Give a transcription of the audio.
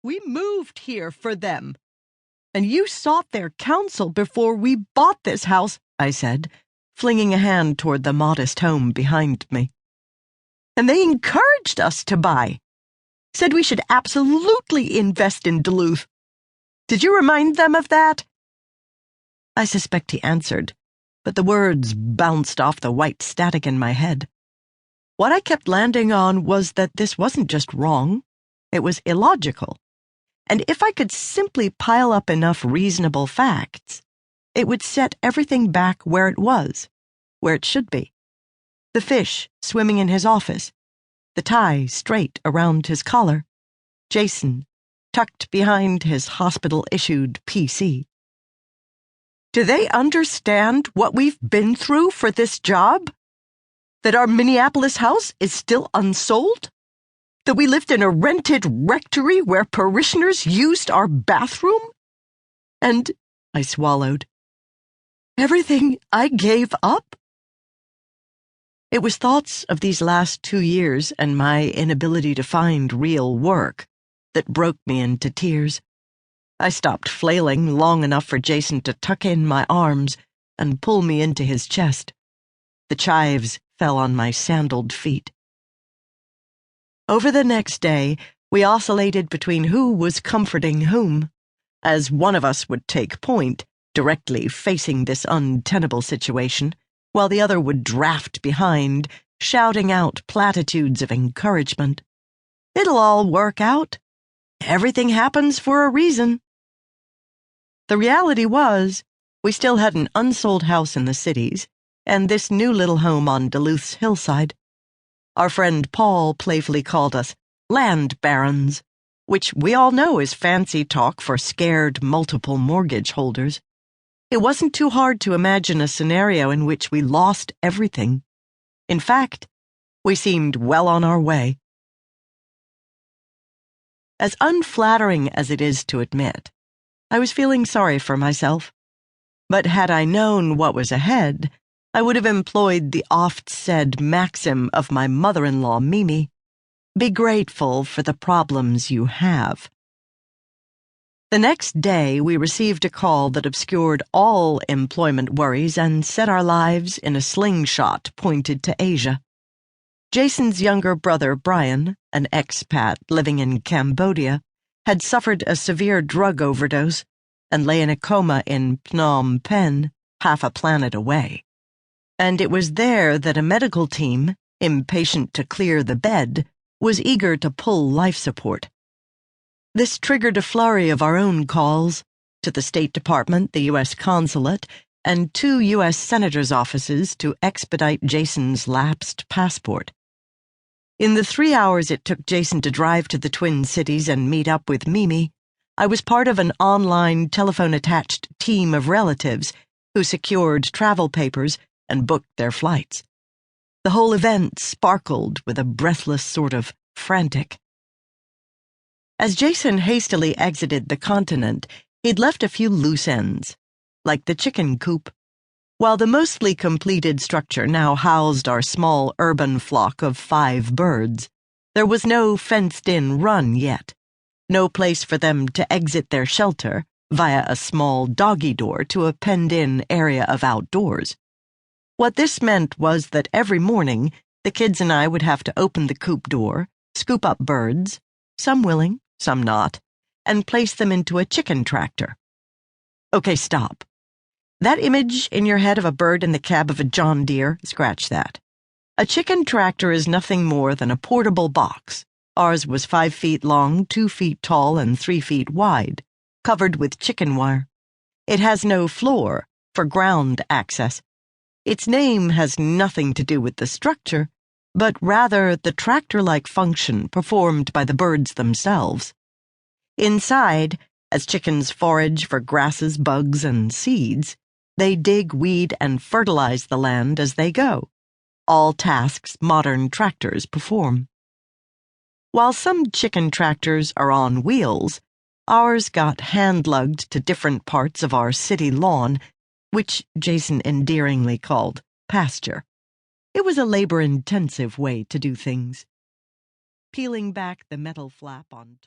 We moved here for them. And you sought their counsel before we bought this house, I said, flinging a hand toward the modest home behind me. And they encouraged us to buy. Said we should absolutely invest in Duluth. Did you remind them of that? I suspect he answered, but the words bounced off the white static in my head. What I kept landing on was that this wasn't just wrong, it was illogical. And if I could simply pile up enough reasonable facts, it would set everything back where it was, where it should be. The fish swimming in his office, the tie straight around his collar, Jason tucked behind his hospital-issued PC. Do they understand what we've been through for this job? That our Minneapolis house is still unsold? That we lived in a rented rectory where parishioners used our bathroom? And, I swallowed, everything I gave up? It was thoughts of these last 2 years and my inability to find real work that broke me into tears. I stopped flailing long enough for Jason to tuck in my arms and pull me into his chest. The chives fell on my sandaled feet. Over the next day, we oscillated between who was comforting whom, as one of us would take point, directly facing this untenable situation, while the other would draft behind, shouting out platitudes of encouragement. It'll all work out. Everything happens for a reason. The reality was, we still had an unsold house in the cities, and this new little home on Duluth's hillside. Our friend Paul playfully called us land barons, which we all know is fancy talk for scared multiple mortgage holders. It wasn't too hard to imagine a scenario in which we lost everything. In fact, we seemed well on our way. As unflattering as it is to admit, I was feeling sorry for myself. But had I known what was ahead, I would have employed the oft-said maxim of my mother-in-law, Mimi, be grateful for the problems you have. The next day, we received a call that obscured all employment worries and set our lives in a slingshot pointed to Asia. Jason's younger brother, Brian, an expat living in Cambodia, had suffered a severe drug overdose and lay in a coma in Phnom Penh, half a planet away. And it was there that a medical team, impatient to clear the bed, was eager to pull life support. This triggered a flurry of our own calls to the State Department, the U.S. Consulate, and 2 U.S. Senators' offices to expedite Jason's lapsed passport. In the 3 hours it took Jason to drive to the Twin Cities and meet up with Mimi, I was part of an online telephone-attached team of relatives who secured travel papers and booked their flights. The whole event sparkled with a breathless sort of frantic. As Jason hastily exited the continent, he'd left a few loose ends, like the chicken coop. While the mostly completed structure now housed our small urban flock of 5 birds, there was no fenced-in run yet, no place for them to exit their shelter via a small doggy door to a penned-in area of outdoors. What this meant was that every morning, the kids and I would have to open the coop door, scoop up birds, some willing, some not, and place them into a chicken tractor. Okay, stop. That image in your head of a bird in the cab of a John Deere, scratch that. A chicken tractor is nothing more than a portable box. Ours was 5 feet long, 2 feet tall, and 3 feet wide, covered with chicken wire. It has no floor for ground access. Its name has nothing to do with the structure, but rather the tractor-like function performed by the birds themselves. Inside, as chickens forage for grasses, bugs, and seeds, they dig, weed, and fertilize the land as they go, all tasks modern tractors perform. While some chicken tractors are on wheels, ours got hand-lugged to different parts of our city lawn, which Jason endearingly called pasture. It was a labor-intensive way to do things. Peeling back the metal flap on top.